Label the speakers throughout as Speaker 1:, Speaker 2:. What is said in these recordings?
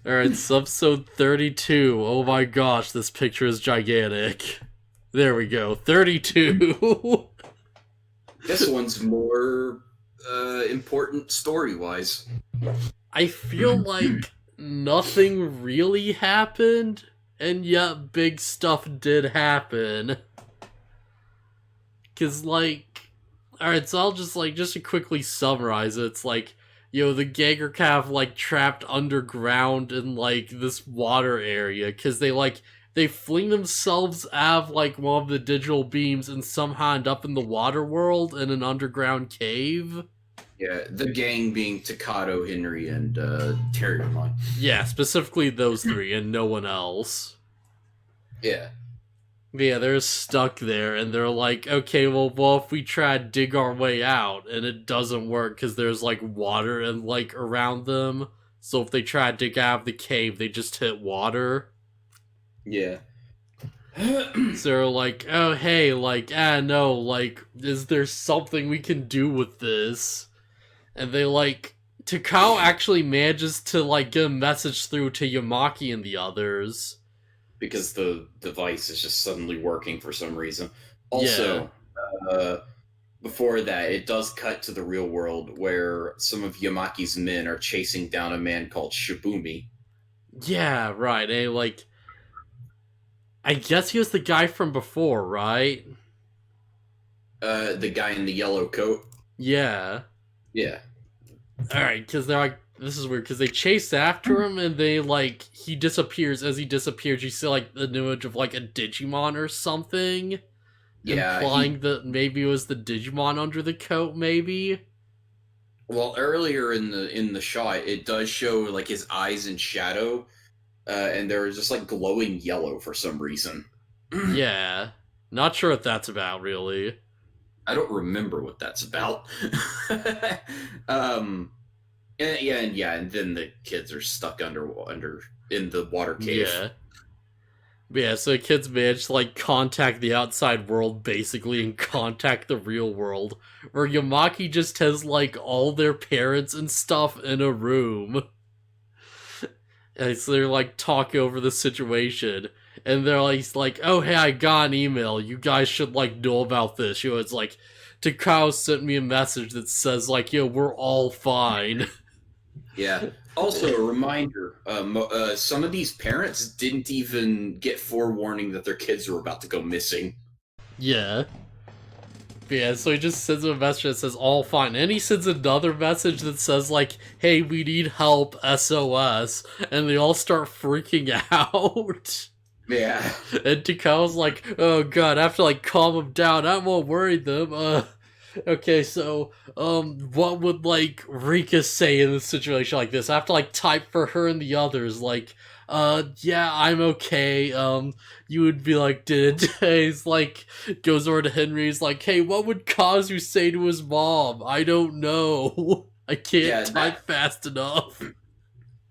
Speaker 1: Alright, it's episode 32. Oh my gosh, this picture is gigantic. There we go, 32.
Speaker 2: This one's more important story-wise.
Speaker 1: I feel like nothing really happened, and yet big stuff did happen. Cause alright, so I'll just to quickly summarize it, it's the gang are kind of trapped underground in this water area, cause they fling themselves out of one of the digital beams and somehow end up in the water world in an underground cave.
Speaker 2: Yeah, the gang being Takato, Henry, and Terriermon.
Speaker 1: Yeah, specifically those three and no one else.
Speaker 2: Yeah.
Speaker 1: Yeah, they're stuck there, and they're like, okay, well, if we try to dig our way out, and it doesn't work because there's, water and, around them, so if they try to dig out of the cave, they just hit water.
Speaker 2: Yeah.
Speaker 1: So they're like, oh, hey, no, is there something we can do with this? And they, Takao actually manages to, get a message through to Yamaki and the others.
Speaker 2: Because the device is just suddenly working for some reason. Also, before that, it does cut to the real world where some of Yamaki's men are chasing down a man called Shibumi.
Speaker 1: Yeah, right. I guess he was the guy from before, right?
Speaker 2: The guy in the yellow coat?
Speaker 1: Yeah.
Speaker 2: Yeah.
Speaker 1: Alright, because they're this is weird, because they chase after him, and they, he disappears. As he disappears, you see, an image of, a Digimon or something.
Speaker 2: Yeah.
Speaker 1: Implying that maybe it was the Digimon under the coat, maybe?
Speaker 2: Well, earlier in the shot, it does show, his eyes in shadow, and they're just, glowing yellow for some reason.
Speaker 1: Yeah. Not sure what that's about, really.
Speaker 2: I don't remember what that's about. And then the kids are stuck under in the water cave.
Speaker 1: Yeah. Yeah, so the kids manage to, contact the outside world, basically, and contact the real world, where Yamaki just has, all their parents and stuff in a room. And so they're, talking over the situation, and they're oh, hey, I got an email, you guys should, know about this. It's Takao sent me a message that says, we're all fine.
Speaker 2: Yeah. Also, a reminder, some of these parents didn't even get forewarning that their kids were about to go missing.
Speaker 1: Yeah. Yeah, so he just sends them a message that says, all fine. And he sends another message that says, hey, we need help, SOS. And they all start freaking out.
Speaker 2: Yeah.
Speaker 1: And Takao's oh god, I have to, calm them down. I won't worry them. Okay, so, what would, Rika say in a situation like this? I have to, type for her and the others, yeah, I'm okay, you would be he's goes over to Henry, he's hey, what would Kazu say to his mom? I don't know. I can't type fast enough.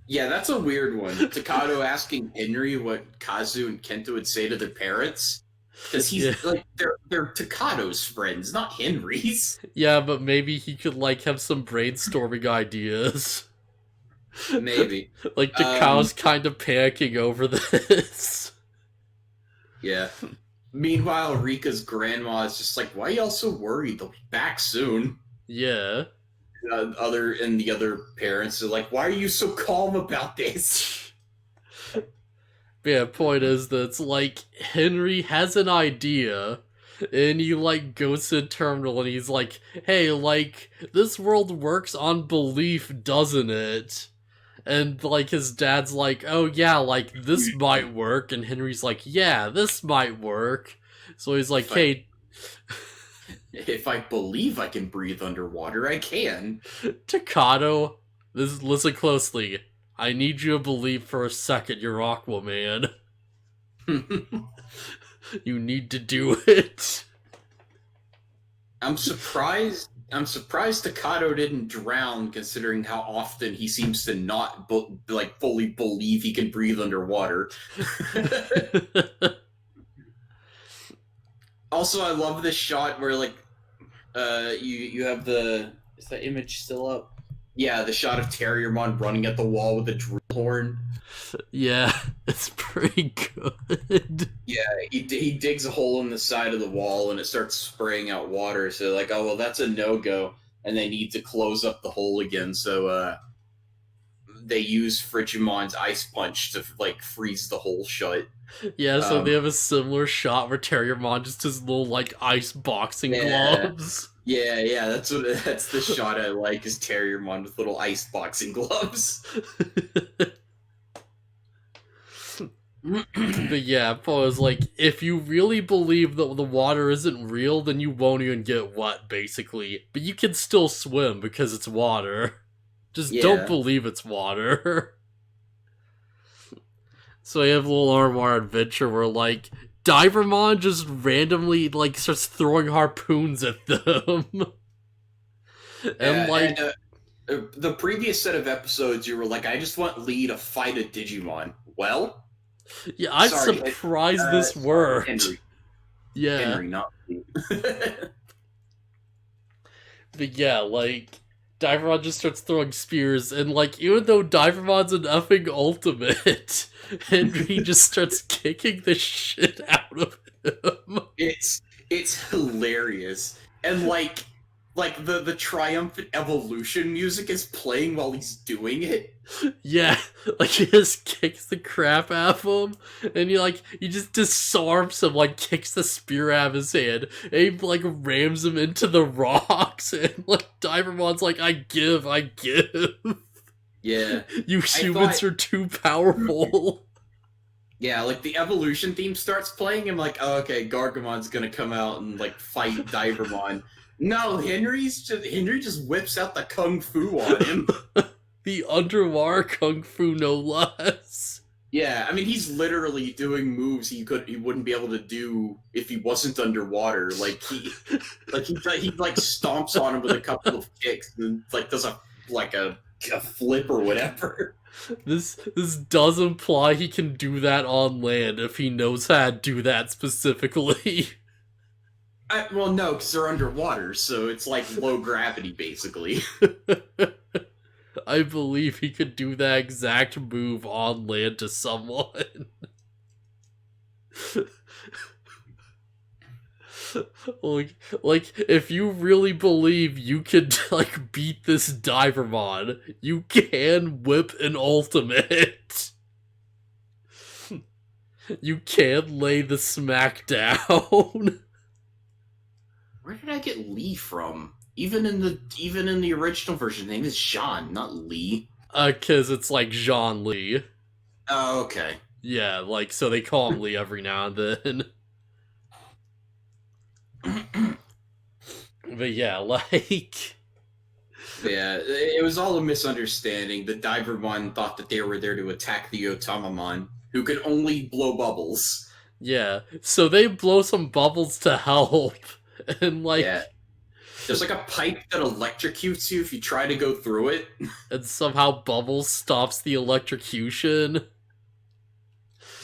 Speaker 2: Yeah, that's a weird one. Takato asking Henry what Kazu and Kento would say to their parents. Because he's, they're Takato's friends, not Henry's.
Speaker 1: Yeah, but maybe he could, have some brainstorming ideas.
Speaker 2: Maybe.
Speaker 1: Takao's kind of panicking over this.
Speaker 2: Yeah. Meanwhile, Rika's grandma is just why are y'all so worried? They'll be back soon.
Speaker 1: Yeah.
Speaker 2: The other parents are why are you so calm about this?
Speaker 1: Yeah, point is that Henry has an idea, and he goes to the terminal and he's hey, this world works on belief, doesn't it? And his dad's oh yeah, this might work, and Henry's yeah, this might work. So he's hey,
Speaker 2: if I believe I can breathe underwater, I can.
Speaker 1: Takato, listen closely. I need you to believe for a second you're Aquaman. You need to do it.
Speaker 2: I'm surprised Takato didn't drown, considering how often he seems to not fully believe he can breathe underwater. Also, I love this shot where you have the... Is that image still up? Yeah, the shot of Terriermon running at the wall with a drill horn.
Speaker 1: Yeah, it's pretty good.
Speaker 2: Yeah, he digs a hole in the side of the wall and it starts spraying out water. So like, oh well, that's a no-go, and they need to close up the hole again. So they use Frigimon's ice punch to like freeze the hole shut.
Speaker 1: Yeah, so they have a similar shot where Terriermon just has little like ice boxing gloves.
Speaker 2: Yeah, that's the shot I like, is Terriermon with little ice boxing gloves.
Speaker 1: But yeah, Poe's like, if you really believe that the water isn't real, then you won't even get wet, basically. But you can still swim because it's water. Just don't believe it's water. So you have a little Armoire adventure where, like, Divermon just randomly, like, starts throwing harpoons at them.
Speaker 2: The previous set of episodes, you were like, I just want Lee to fight a Digimon. Well...
Speaker 1: Yeah, I'm surprised this worked.
Speaker 2: Henry.
Speaker 1: Yeah.
Speaker 2: Henry, not Lee.
Speaker 1: But yeah, like, Divermon just starts throwing spears, and like, even though Divermon's an effing ultimate, Henry just starts kicking the shit out of him.
Speaker 2: It's hilarious. And like the triumphant evolution music is playing while he's doing it.
Speaker 1: Yeah, like he just kicks the crap out of him, and he just disarms him, like kicks the spear out of his hand, and he like rams him into the rocks, and like Divermon's like, I give.
Speaker 2: Yeah.
Speaker 1: You humans are too powerful.
Speaker 2: Yeah, like the evolution theme starts playing, I'm like, oh, okay, Gargamon's gonna come out and like fight Divermon. No, Henry just whips out the kung fu on him.
Speaker 1: The underwater kung fu, no less.
Speaker 2: Yeah, I mean, he's literally doing moves he wouldn't be able to do if he wasn't underwater. Like he stomps on him with a couple of kicks and like does a flip or whatever.
Speaker 1: This does imply he can do that on land if he knows how to do that specifically.
Speaker 2: Well, no, because they're underwater, so it's like low gravity, basically.
Speaker 1: I believe he could do that exact move on land to someone. like, if you really believe you could, like, beat this Divermon, you can whip an ultimate. You can lay the smack down.
Speaker 2: Where did I get Lee from? Even in the original version, his name is Jean, not Lee.
Speaker 1: 'Cause it's like Jean Lee.
Speaker 2: Oh, okay.
Speaker 1: Yeah, like, so they call him Lee every now and then. But yeah, like...
Speaker 2: Yeah, it was all a misunderstanding. The Divermon thought that they were there to attack the Otamamon, who could only blow bubbles.
Speaker 1: Yeah, so they blow some bubbles to help. And like,
Speaker 2: yeah. There's like a pipe that electrocutes you if you try to go through it.
Speaker 1: And somehow Bubbles stops the electrocution.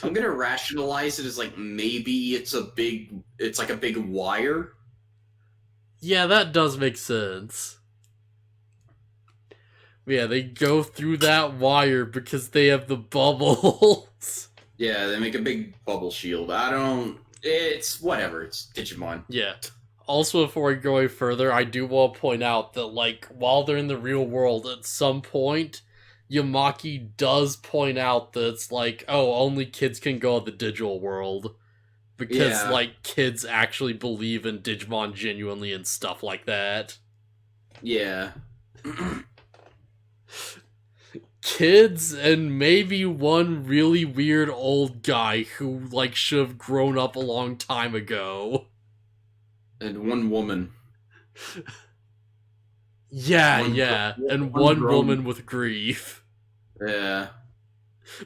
Speaker 2: I'm gonna rationalize it as like maybe it's like a big wire.
Speaker 1: Yeah, that does make sense. Yeah, they go through that wire because they have the bubbles.
Speaker 2: Yeah, they make a big bubble shield. It's whatever, it's Digimon.
Speaker 1: Yeah. Also, before we go any further, I do want to point out that, like, while they're in the real world, at some point, Yamaki does point out that it's like, oh, only kids can go in the digital world. Because, like, kids actually believe in Digimon genuinely and stuff like that.
Speaker 2: Yeah.
Speaker 1: Kids and maybe one really weird old guy who, like, should have grown up a long time ago.
Speaker 2: And one woman.
Speaker 1: And one woman with grief.
Speaker 2: Yeah.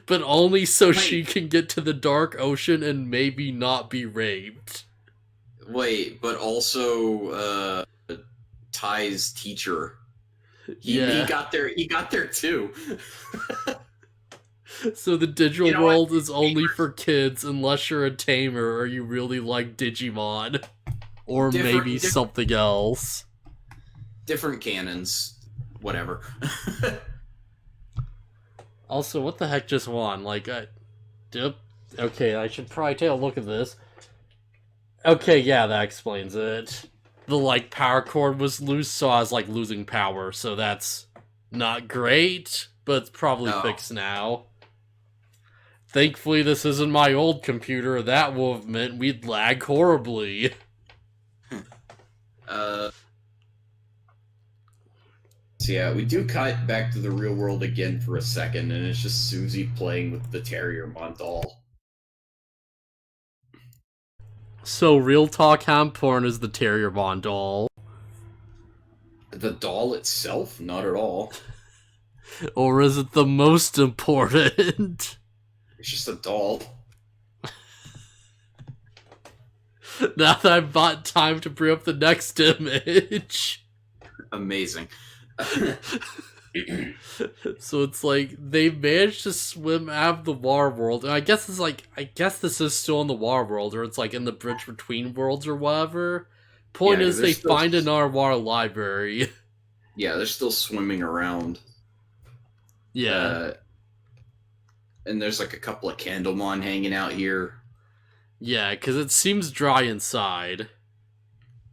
Speaker 1: But only so she can get to the dark ocean and maybe not be raped.
Speaker 2: Wait, but also Ty's teacher. He got there too.
Speaker 1: So the digital world is only for kids unless you're a tamer or you really like Digimon. Or maybe something else.
Speaker 2: Different canons. Whatever.
Speaker 1: Also, what the heck just won? Like, yep. Okay, I should probably take a look at this. Okay, yeah, that explains it. The, like, power cord was loose, so I was, like, losing power, so that's not great, but it's probably
Speaker 2: Oh,
Speaker 1: fixed now. Thankfully, this isn't my old computer. That would have meant we'd lag horribly.
Speaker 2: uh, so yeah, we do cut back to the real world again for a second, and it's just Susie playing with the Terriermon doll.
Speaker 1: So, real talk ham porn is the Terriermon doll.
Speaker 2: The doll itself, not at all.
Speaker 1: Or is it the most important?
Speaker 2: It's just a doll.
Speaker 1: Now that I've bought time to bring up the next image.
Speaker 2: Amazing.
Speaker 1: So it's like they managed to swim out of the water world, and I guess this is still in the water world, or it's like in the bridge between worlds or whatever. Point
Speaker 2: Yeah,
Speaker 1: is, they find another water library.
Speaker 2: Yeah, they're still swimming around.
Speaker 1: Yeah,
Speaker 2: And there's like a couple of Candlemon hanging out here.
Speaker 1: yeah, because it seems dry inside.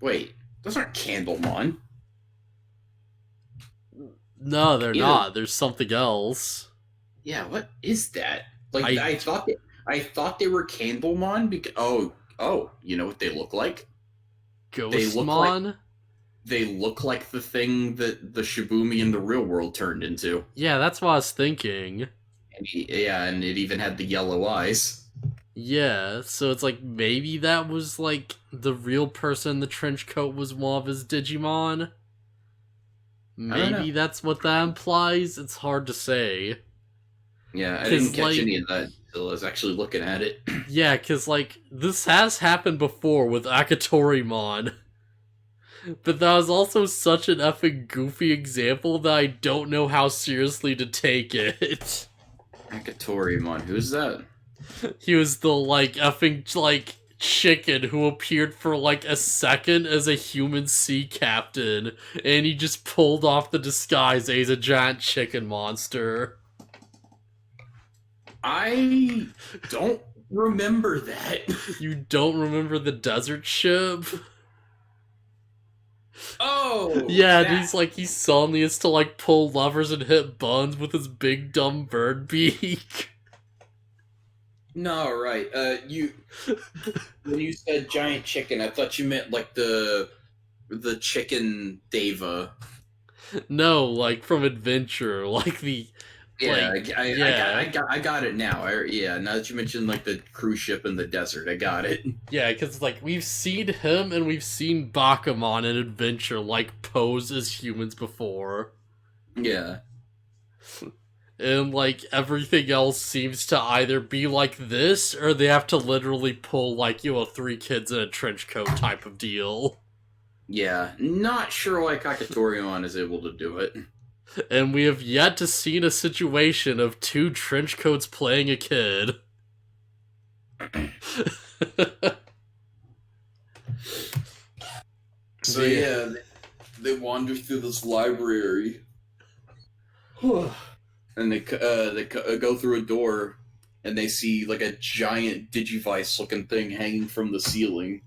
Speaker 2: Wait, those aren't Candlemon.
Speaker 1: No, they're
Speaker 2: Either.
Speaker 1: not. There's something else.
Speaker 2: Yeah, what is that? Like I thought they were Candlemon because you know what they look like?
Speaker 1: Ghostmon?
Speaker 2: They look like the thing that the Shibumi in the real world turned into.
Speaker 1: Yeah, that's what I was thinking.
Speaker 2: And it even had the yellow eyes.
Speaker 1: Yeah, so it's like maybe that was like the real person in the trench coat was one of his Digimon. Maybe that's what that implies. It's hard to say.
Speaker 2: Yeah, I didn't catch any of that until I was actually looking at it.
Speaker 1: Yeah, because like this has happened before with Akatorimon. But that was also such an effing goofy example that I don't know how seriously to take it.
Speaker 2: Akatorimon, who's that?
Speaker 1: He was the like effing like chicken who appeared for like a second as a human sea captain, and he just pulled off the disguise as a giant chicken monster.
Speaker 2: I don't remember that.
Speaker 1: You don't remember the desert ship?
Speaker 2: Oh!
Speaker 1: Yeah, and he suddenly has to like pull levers and hit buttons with his big dumb bird beak.
Speaker 2: No, right. When you said giant chicken, I thought you meant like the chicken Deva.
Speaker 1: No, like from Adventure, like the
Speaker 2: Yeah,
Speaker 1: like,
Speaker 2: I got it now. Now that you mentioned like the cruise ship in the desert, I got it.
Speaker 1: Yeah, because like we've seen him and we've seen Bakuman in Adventure like pose as humans before.
Speaker 2: Yeah.
Speaker 1: And like everything else seems to either be like this or they have to literally pull like, three kids in a trench coat type of deal.
Speaker 2: Yeah, not sure why Kakatorion is able to do it.
Speaker 1: And we have yet to see a situation of two trench coats playing a kid.
Speaker 2: So yeah, they wander through this library, and they go through a door, and they see like a giant Digivice looking thing hanging from the ceiling,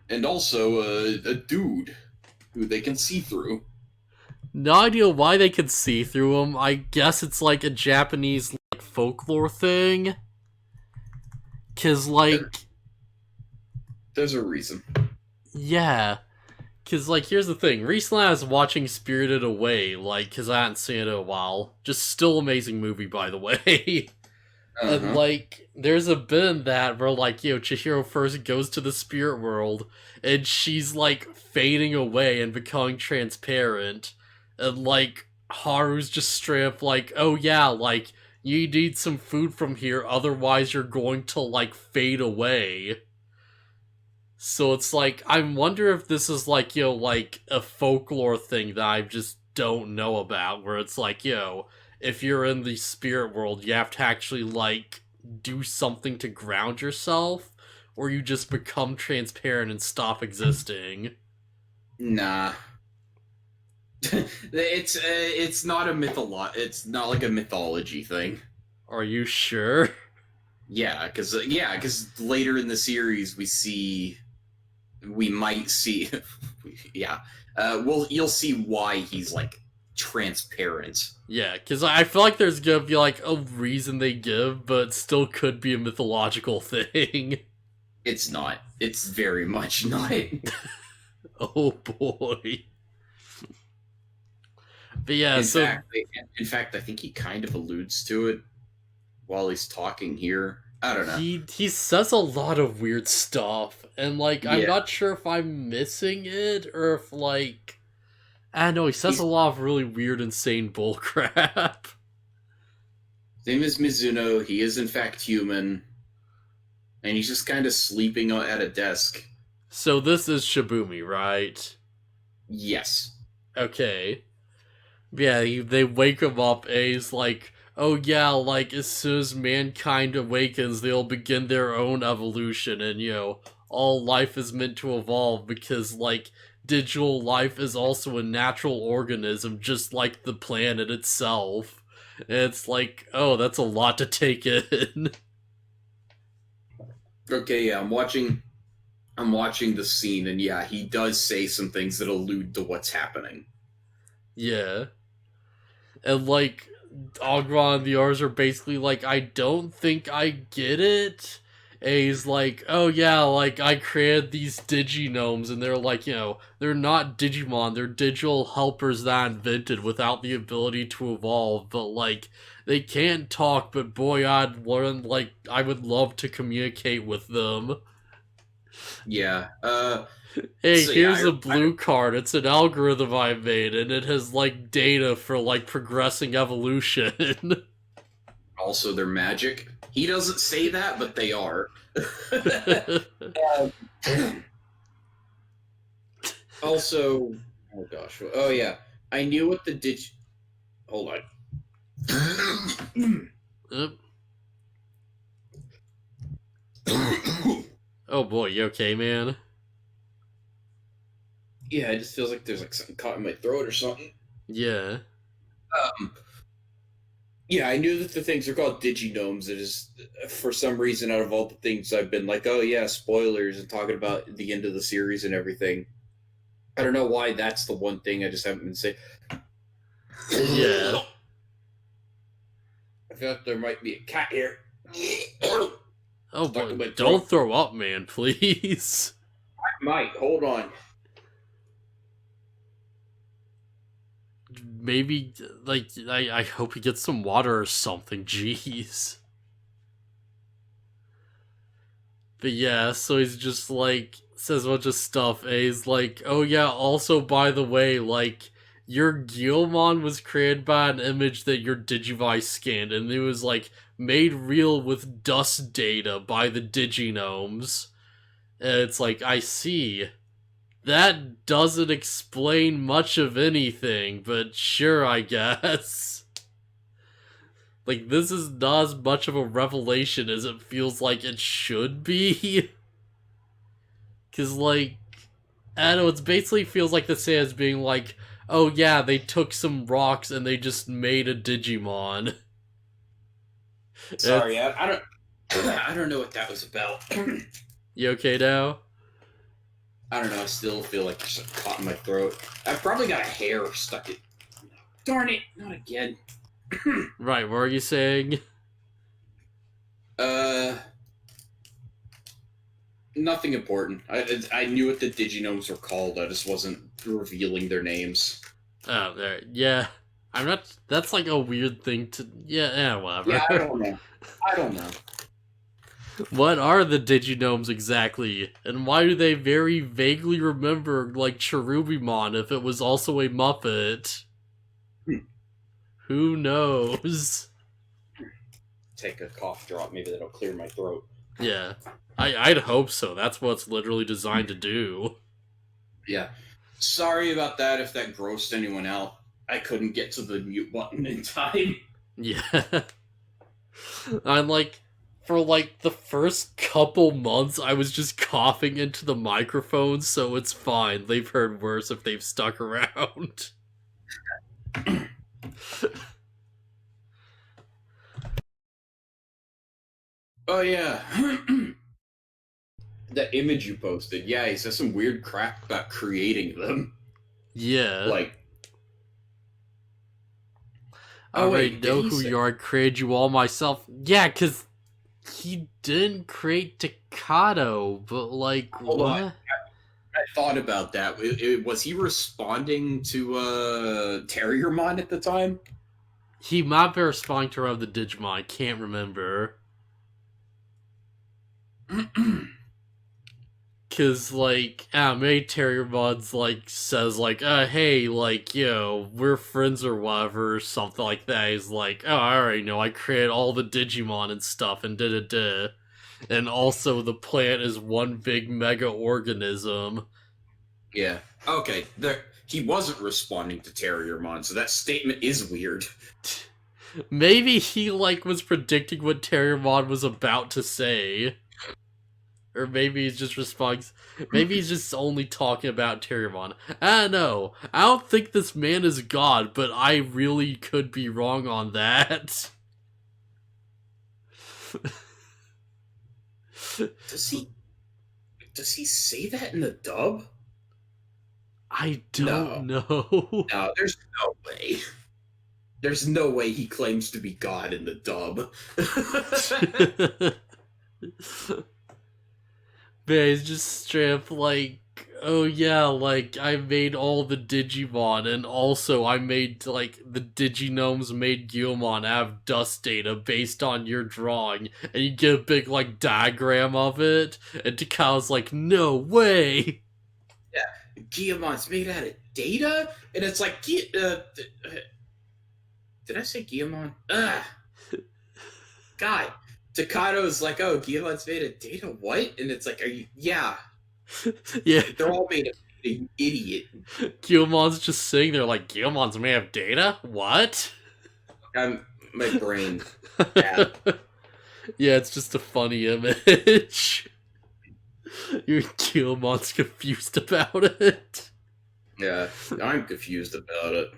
Speaker 2: and also a dude who they can see through.
Speaker 1: No idea why they could see through him. I guess it's like a Japanese like folklore thing. 'Cause like
Speaker 2: there's a reason.
Speaker 1: Yeah. 'Cause like here's the thing. Recently I was watching Spirited Away, like, 'cause I hadn't seen it in a while. Just still amazing movie, by the way. And like there's a bit in that where like, Chihiro first goes to the spirit world and she's like fading away and becoming transparent. And like Haru's just straight up like, oh yeah, like you need some food from here, otherwise you're going to like fade away. So it's like I wonder if this is like, like a folklore thing that I just don't know about, where it's like, if you're in the spirit world, you have to actually like do something to ground yourself, or you just become transparent and stop existing.
Speaker 2: Nah. It's not a it's not like a mythology thing.
Speaker 1: Are you sure?
Speaker 2: Yeah, because later in the series we might see, yeah, you'll see why he's like transparent.
Speaker 1: Yeah, because I feel like there's gonna be like a reason they give, but still could be a mythological thing.
Speaker 2: It's not. It's very much not.
Speaker 1: Oh boy. But yeah,
Speaker 2: In
Speaker 1: so
Speaker 2: fact, in fact, I think he kind of alludes to it while he's talking here. I don't know.
Speaker 1: he says a lot of weird stuff, and like I'm
Speaker 2: Yeah,
Speaker 1: not sure if I'm missing it or if like I don't know, he says
Speaker 2: he's
Speaker 1: a lot of really weird, insane bullcrap.
Speaker 2: name is Mizuno. He is in fact human, and he's just kind of sleeping at a desk.
Speaker 1: So this is Shibumi, right?
Speaker 2: Yes.
Speaker 1: Okay. Yeah, they wake him up and he's like, oh yeah, like as soon as mankind awakens, they'll begin their own evolution, and all life is meant to evolve because like digital life is also a natural organism just like the planet itself. And it's like, oh, that's a lot to take in.
Speaker 2: Okay. Yeah, I'm watching. I'm watching the scene, and yeah, he does say some things that allude to what's happening.
Speaker 1: Yeah. And like Agron and the R's are basically like, I don't think I get it. And he's like, oh yeah, like I created these diginomes, and they're like, they're not Digimon, they're digital helpers that I invented without the ability to evolve, but like they can't talk, but boy, I would love to communicate with them.
Speaker 2: Yeah.
Speaker 1: Hey,
Speaker 2: So yeah,
Speaker 1: here's a blue card. It's an algorithm I made, and it has like data for like progressing evolution.
Speaker 2: also they're magic. He doesn't say that, but they are. Also, oh gosh, oh yeah, I knew what the Hold on.
Speaker 1: Oh boy, you okay, man?
Speaker 2: Yeah, it just feels like there's like something caught in my throat or something.
Speaker 1: Yeah.
Speaker 2: Um, yeah, I knew that the things are called diginomes. It is, for some reason, out of all the things I've been like, oh yeah, spoilers and talking about the end of the series and everything. I don't know why that's the one thing I just haven't been saying.
Speaker 1: Yeah.
Speaker 2: I feel like there might be a cat here.
Speaker 1: Oh boy, don't throw up, man, please.
Speaker 2: I might. Hold on.
Speaker 1: Maybe, like, I hope he gets some water or something, jeez. But yeah, so he's just like, says a bunch of stuff, and he's like, oh yeah, also by the way, like, your Guilmon was created by an image that your Digivice scanned, and it was like made real with dust data by the Diginomes. And it's like, I see. That doesn't explain much of anything, but sure, I guess. Like, this is not as much of a revelation as it feels like it should be. Because, like, I don't know, it basically feels like the same as being like, oh yeah, they took some rocks and they just made a Digimon.
Speaker 2: Sorry, I don't. I don't know what that was about.
Speaker 1: You okay now?
Speaker 2: I don't know. I still feel like there's something caught in my throat. I've probably got a hair stuck in. Darn it! Not again.
Speaker 1: Right, what are you saying?
Speaker 2: Nothing important. I knew what the diginomes were called. I just wasn't revealing their names.
Speaker 1: Oh, there. Yeah. I'm not. That's like a weird thing to. Yeah, whatever.
Speaker 2: Yeah, I don't know. I don't know.
Speaker 1: What are the Diginomes exactly? And why do they very vaguely remember, like, Cherubimon if it was also a Muppet? Who knows?
Speaker 2: Take a cough drop. Maybe that'll clear my throat.
Speaker 1: Yeah. I'd hope so. That's what it's literally designed to do.
Speaker 2: Yeah. Sorry about that if that grossed anyone out. I couldn't get to the mute button in time.
Speaker 1: Yeah. I'm like, for like the first couple months, I was just coughing into the microphone, so it's fine. They've heard worse if they've stuck around.
Speaker 2: Oh yeah. That image you posted, yeah, he says some weird crap about creating them.
Speaker 1: Yeah.
Speaker 2: Like,
Speaker 1: I
Speaker 2: oh
Speaker 1: already
Speaker 2: wait, did
Speaker 1: know
Speaker 2: he
Speaker 1: who
Speaker 2: say?
Speaker 1: you are, I created you all myself. Yeah, because he didn't create Takato, but like,
Speaker 2: Hold on,
Speaker 1: what?
Speaker 2: I thought about that. Was he responding to Terriermon at the time?
Speaker 1: He might be responding to one of the Digimon, I can't remember. Cause like maybe Terriermon's like says like hey like we're friends or whatever or something like that. He's like I already know I created all the Digimon and stuff and da da da. And also the plant is one big mega organism.
Speaker 2: Yeah. Okay. There, he wasn't responding to Terriermon, so that statement is weird.
Speaker 1: Maybe he like was predicting what Terriermon was about to say. Or maybe he's just responding. Maybe he's just only talking about Terriermon. I don't know. I don't think this man is God, but I really could be wrong on that.
Speaker 2: Does he? Does he say that in the dub?
Speaker 1: I don't
Speaker 2: No.
Speaker 1: know.
Speaker 2: No. There's no way. There's no way he claims to be God in the dub.
Speaker 1: Man, he's just straight up like, oh yeah, like I made all the Digimon, and also I made like the Diginomes made Guilmon have dust data based on your drawing, and you get a big like diagram of it, and Takao's like, no way.
Speaker 2: Yeah, Guilmon's made out of data, and it's like, did I say Guilmon? Ugh, God. Takato's like, oh, Guilmon's made of data. What? And it's like, are you? Yeah,
Speaker 1: Yeah,
Speaker 2: they're all made of data, you idiot.
Speaker 1: Guilmon's just sitting there like, Guilmon's made of data? What?
Speaker 2: I'm my brain. Yeah,
Speaker 1: Yeah, it's just a funny image. Your Guilmon's confused about it.
Speaker 2: yeah. I'm confused about it.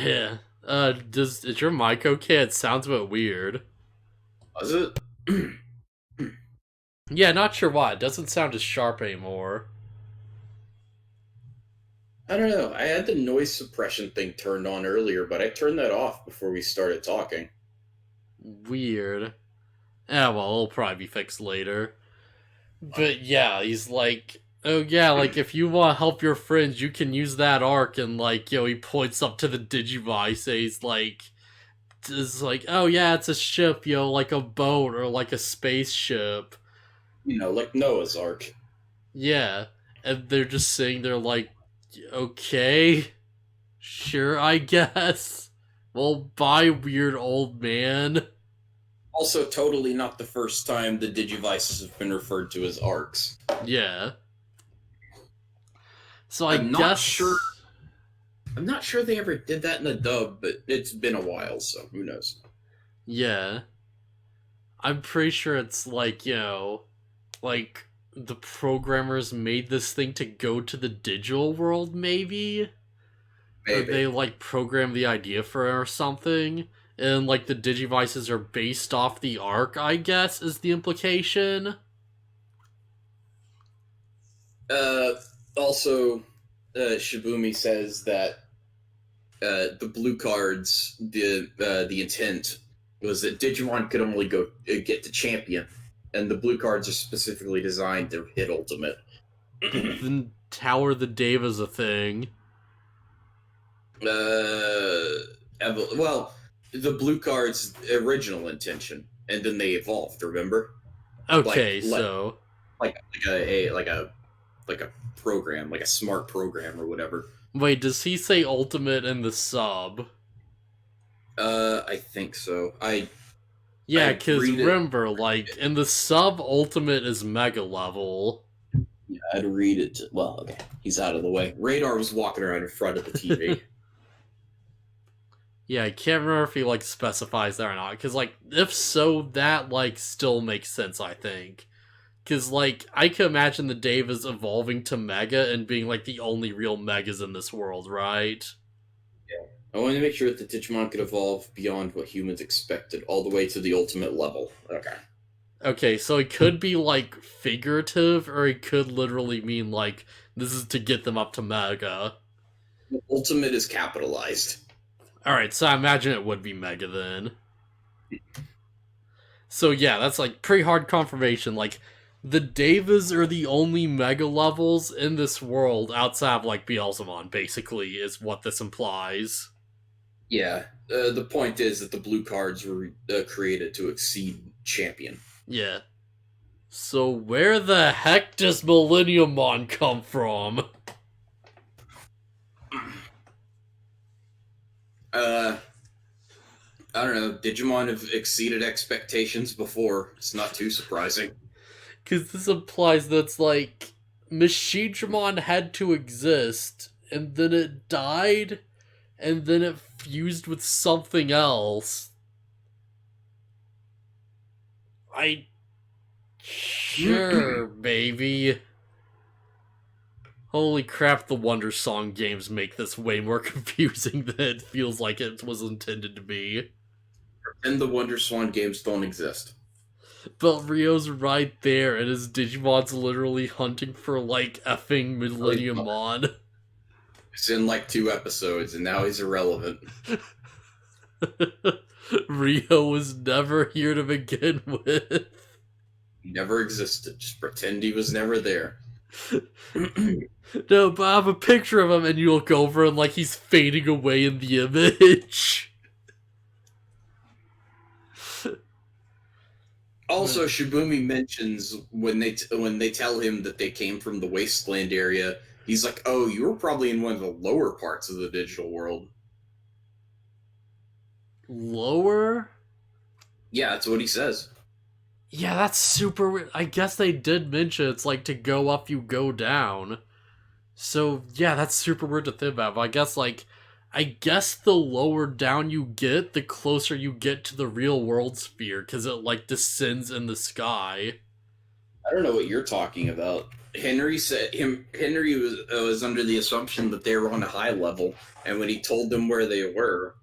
Speaker 1: Yeah. Is your mic okay? It sounds a bit weird.
Speaker 2: Was it?
Speaker 1: Yeah, not sure why. It doesn't sound as sharp anymore.
Speaker 2: I don't know. I had the noise suppression thing turned on earlier, but I turned that off before we started talking.
Speaker 1: Weird. Yeah, well, it'll probably be fixed later. But yeah, he's like, oh yeah, like if you want to help your friends, you can use that arc, and like, he points up to the Digimon. He says like, it's like, oh yeah, it's a ship, like a boat or like a spaceship.
Speaker 2: Like Noah's Ark.
Speaker 1: Yeah, and they're just sitting there like, okay, sure, I guess. Well, bye, weird old man.
Speaker 2: Also, totally not the first time the Digivices have been referred to as arcs.
Speaker 1: Yeah. So I
Speaker 2: I'm not sure.
Speaker 1: guess.
Speaker 2: I'm not sure they ever did that in the dub, but it's been a while, so who knows?
Speaker 1: Yeah. I'm pretty sure it's like, like the programmers made this thing to go to the digital world, maybe? Or
Speaker 2: Maybe.
Speaker 1: they like programmed the idea for it or something. And like the Digivices are based off the arc, I guess, is the implication.
Speaker 2: Uh, also, Shibumi says that the blue cards, the intent was that Digimon could only go get to champion, and the blue cards are specifically designed to hit ultimate.
Speaker 1: The Tower of the Dave is a thing.
Speaker 2: Well, the blue cards' original intention, and then they evolved. Remember,
Speaker 1: Okay,
Speaker 2: like
Speaker 1: so.
Speaker 2: like a program, like a smart program or whatever.
Speaker 1: Wait, does he say ultimate in the sub?
Speaker 2: I think so. I
Speaker 1: Yeah,
Speaker 2: I
Speaker 1: because
Speaker 2: read it.
Speaker 1: remember, like, in the sub, ultimate is mega level.
Speaker 2: Yeah, I'd read it. Well, okay, he's out of the way. Radar was walking around in front of the TV.
Speaker 1: Yeah, I can't remember if he, like, specifies that or not. Because, like, if so, that, like, still makes sense, I think. Because, like, I can imagine the Dave is evolving to Mega and being, like, the only real Megas in this world, right?
Speaker 2: I wanted to make sure that the Digimon could evolve beyond what humans expected, all the way to the ultimate level. Okay.
Speaker 1: Okay, so it could be like figurative, or it could literally mean like this is to get them up to Mega.
Speaker 2: The ultimate is capitalized.
Speaker 1: Alright, so I imagine it would be Mega then. So yeah, that's like pretty hard confirmation. Like, the Devas are the only Mega levels in this world outside of like Beelzemon, basically, is what this implies.
Speaker 2: Yeah. The point is that the blue cards were created to exceed champion.
Speaker 1: Yeah. So where the heck does Millenniummon come from?
Speaker 2: I don't know. Digimon have exceeded expectations before. It's not too surprising.
Speaker 1: Because this implies that's like Machinedramon had to exist, and then it died, and then it fused with something else. I sure, baby. Holy crap, the Wonder Song games make this way more confusing than it feels like it was intended to be.
Speaker 2: And the Wonder Swan games don't exist.
Speaker 1: But Rio's right there, and his Digimon's literally hunting for, like, effing Millenniummon.
Speaker 2: It's in like 2 episodes, and now he's irrelevant.
Speaker 1: Rio was never here to begin with.
Speaker 2: He never existed. Just pretend he was never there.
Speaker 1: No, but I have a picture of him, and you look over, and, like, he's fading away in the image.
Speaker 2: Also, Shibumi mentions when they tell him that they came from the wasteland area, he's like, "Oh, you were probably in one of the lower parts of the digital world."
Speaker 1: Lower?
Speaker 2: Yeah, that's what he says.
Speaker 1: Yeah, that's super weird. I guess they did mention it's like to go up, you go down. So, yeah, that's super weird to think about. But I guess the lower down you get, the closer you get to the real world sphere, because it, like, descends in the sky.
Speaker 2: I don't know what you're talking about. Henry was under the assumption that they were on a high level, and when he told them where they were,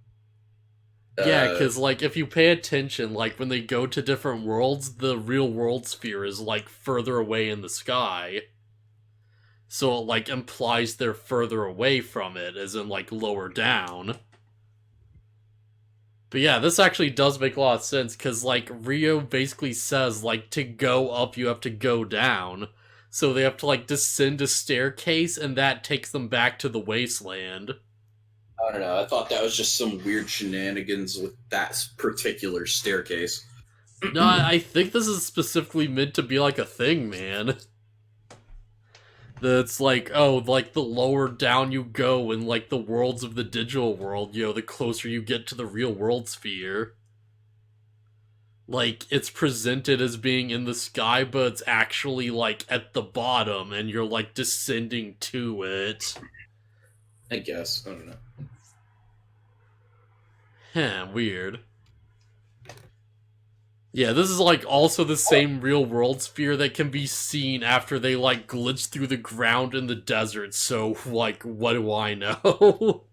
Speaker 1: Yeah,
Speaker 2: uh,
Speaker 1: because, like, if you pay attention, like, when they go to different worlds, the real world sphere is, like, further away in the sky. So it, like, implies they're further away from it, as in, like, lower down. But yeah, this actually does make a lot of sense, because, like, Rio basically says, like, to go up, you have to go down. So they have to, like, descend a staircase, and that takes them back to the wasteland.
Speaker 2: I don't know. I thought that was just some weird shenanigans with that particular staircase.
Speaker 1: No, I think this is specifically meant to be, like, a thing, man. That's like, oh, like, the lower down you go in, like, the worlds of the digital world, the closer you get to the real world sphere. Like, it's presented as being in the sky, but it's actually, like, at the bottom, and you're, like, descending to it.
Speaker 2: I guess. I don't know.
Speaker 1: Huh, weird. Yeah, this is, like, also the same real world sphere that can be seen after they, like, glitch through the ground in the desert, so, like, what do I know?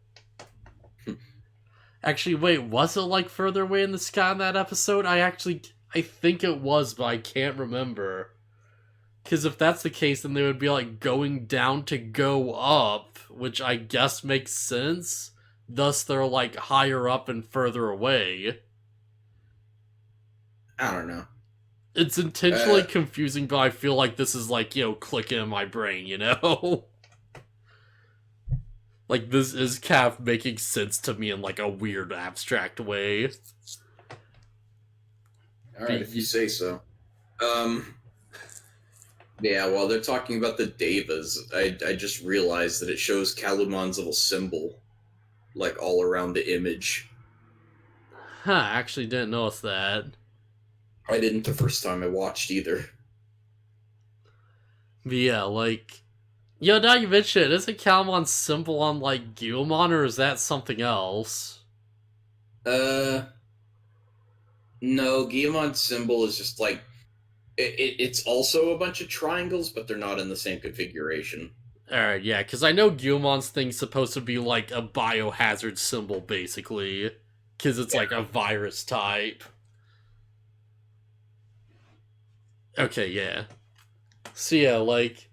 Speaker 1: Actually, wait, was it, like, further away in the sky in that episode? I think it was, but I can't remember. Because if that's the case, then they would be, like, going down to go up, which I guess makes sense. Thus, they're, like, higher up and further away.
Speaker 2: I don't know.
Speaker 1: It's intentionally confusing, but I feel like this is, like, clicking in my brain, Like, this is kind of making sense to me in, like, a weird, abstract way.
Speaker 2: Alright, if you say so. Yeah, while they're talking about the Devas, I just realized that it shows Calumon's little symbol, like, all around the image.
Speaker 1: Huh, I actually didn't notice that.
Speaker 2: I didn't the first time I watched either.
Speaker 1: But yeah, like... now you mention it, isn't Calmon's symbol on, like, Guilmon, or is that something else?
Speaker 2: No, Guilmon's symbol is just like... it's also a bunch of triangles, but they're not in the same configuration.
Speaker 1: Alright, yeah, because I know Guilmon's thing's supposed to be like a biohazard symbol, basically. Because it's like a virus type. Okay, yeah. So yeah, like,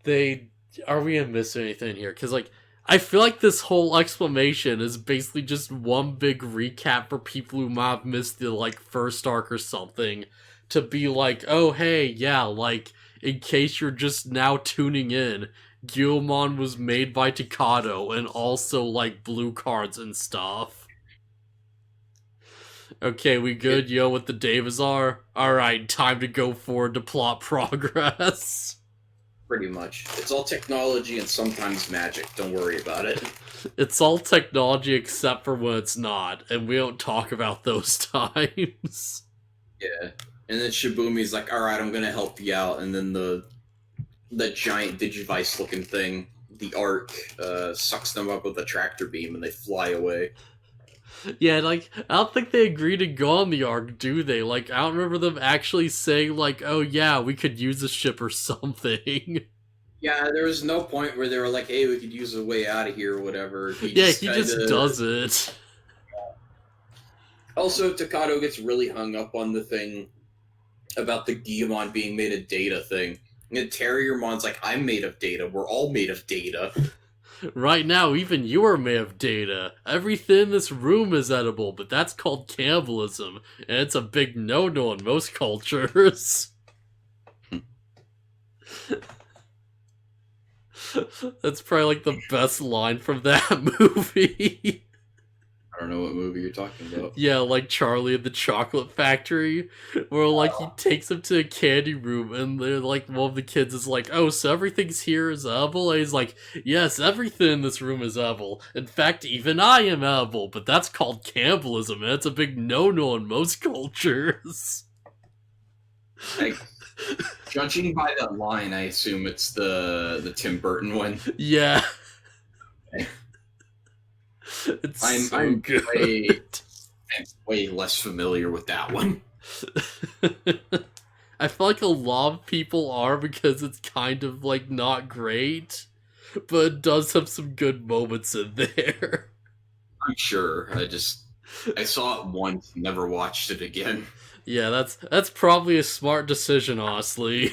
Speaker 1: they... Are we gonna miss anything here? Because, like, I feel like this whole explanation is basically just one big recap for people who might have missed the, like, first arc or something. To be like, oh, hey, yeah, like, in case you're just now tuning in, Guilmon was made by Takado and also, like, blue cards and stuff. Okay, we good? You know what the Davis are? Alright, time to go forward to plot progress.
Speaker 2: Pretty much. It's all technology and sometimes magic. Don't worry about it.
Speaker 1: It's all technology except for when it's not, and we don't talk about those times.
Speaker 2: Yeah. And then Shibumi's like, alright, I'm gonna help you out. And then the giant Digivice looking thing, the Arc, sucks them up with a tractor beam and they fly away.
Speaker 1: Yeah, like, I don't think they agree to go on the Ark, do they? Like, I don't remember them actually saying, like, oh yeah, we could use a ship or something.
Speaker 2: Yeah, there was no point where they were like, hey, we could use a way out of here or whatever.
Speaker 1: He just does it.
Speaker 2: Also, Takado gets really hung up on the thing about the Guilmon being made of data thing. And Terriermon's like, I'm made of data. We're all made of data.
Speaker 1: Right now, even you are made of data. Everything in this room is edible, but that's called cannibalism, and it's a big no-no in most cultures. That's probably like the best line from that movie.
Speaker 2: I don't know what movie you're talking about.
Speaker 1: Yeah, like Charlie and the Chocolate Factory, where like he takes him to a candy room, and they're like, one of the kids is like, "Oh, so everything's here is edible?" And he's like, "Yes, everything in this room is edible. In fact, even I am edible, but that's called cannibalism, and it's a big no-no in most cultures."
Speaker 2: Like, judging by that line, I assume it's the Tim Burton one.
Speaker 1: Yeah.
Speaker 2: Okay.
Speaker 1: It's
Speaker 2: I'm
Speaker 1: good.
Speaker 2: way less familiar with that one.
Speaker 1: I feel like a lot of people are because it's kind of like not great, but it does have some good moments in there.
Speaker 2: I'm sure. I saw it once, never watched it again.
Speaker 1: Yeah, that's probably a smart decision, honestly.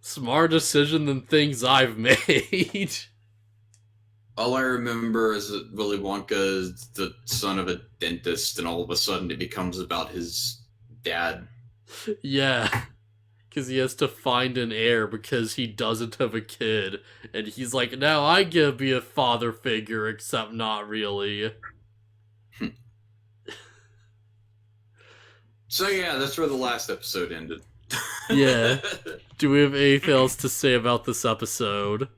Speaker 1: Smarter decision than things I've made.
Speaker 2: All I remember is that Willy Wonka is the son of a dentist, and all of a sudden it becomes about his dad.
Speaker 1: Yeah, because he has to find an heir because he doesn't have a kid, and he's like, now I get to be a father figure, except not really.
Speaker 2: So yeah, that's where the last episode ended.
Speaker 1: Yeah. Do we have anything else to say about this episode?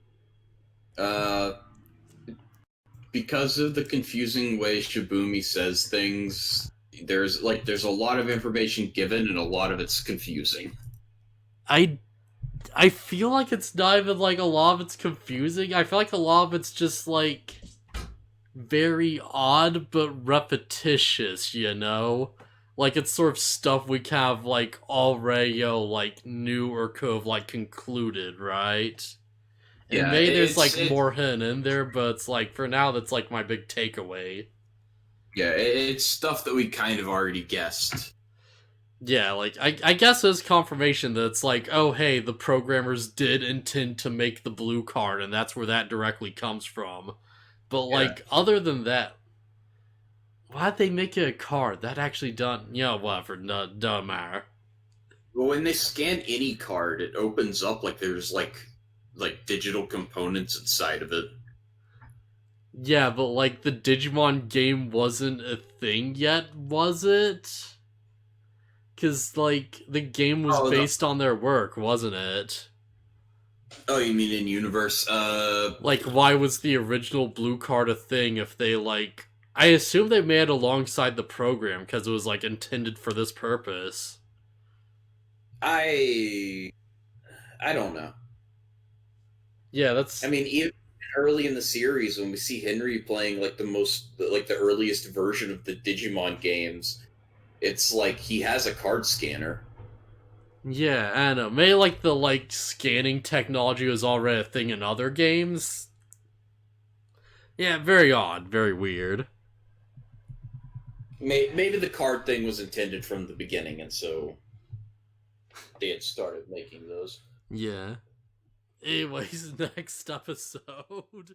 Speaker 2: Because of the confusing way Shibumi says things, there's a lot of information given and a lot of it's confusing.
Speaker 1: I feel like it's not even like a lot of it's confusing. I feel like a lot of it's just like very odd but repetitious, you know? Like it's sort of stuff we kind of like already like knew or could have like concluded, right? And
Speaker 2: Yeah,
Speaker 1: maybe there's like more hidden in there, but it's like for now that's like my big takeaway.
Speaker 2: Yeah, it's stuff that we kind of already guessed.
Speaker 1: Yeah, like I guess it's confirmation that it's like, oh hey, the programmers did intend to make the blue card, and that's where that directly comes from. But like other than that, why'd they make it a card? That actually done, you know, whatever, doesn't matter.
Speaker 2: Well, when they scan any card, it opens up like there's like digital components inside of it.
Speaker 1: Yeah, but like the Digimon game wasn't a thing yet, was it? Because like the game was based on their work, wasn't it?
Speaker 2: Oh, you mean in universe?
Speaker 1: Like, why was the original blue card a thing if they like? I assume they made it alongside the program because it was like intended for this purpose.
Speaker 2: I don't know.
Speaker 1: Yeah, that's.
Speaker 2: I mean, even early in the series, when we see Henry playing like the earliest version of the Digimon games, it's like he has a card scanner.
Speaker 1: Yeah, I don't know. Maybe like the scanning technology was already a thing in other games. Yeah, very odd, very weird.
Speaker 2: Maybe the card thing was intended from the beginning, and so they had started making those.
Speaker 1: Yeah. Anyways, next episode.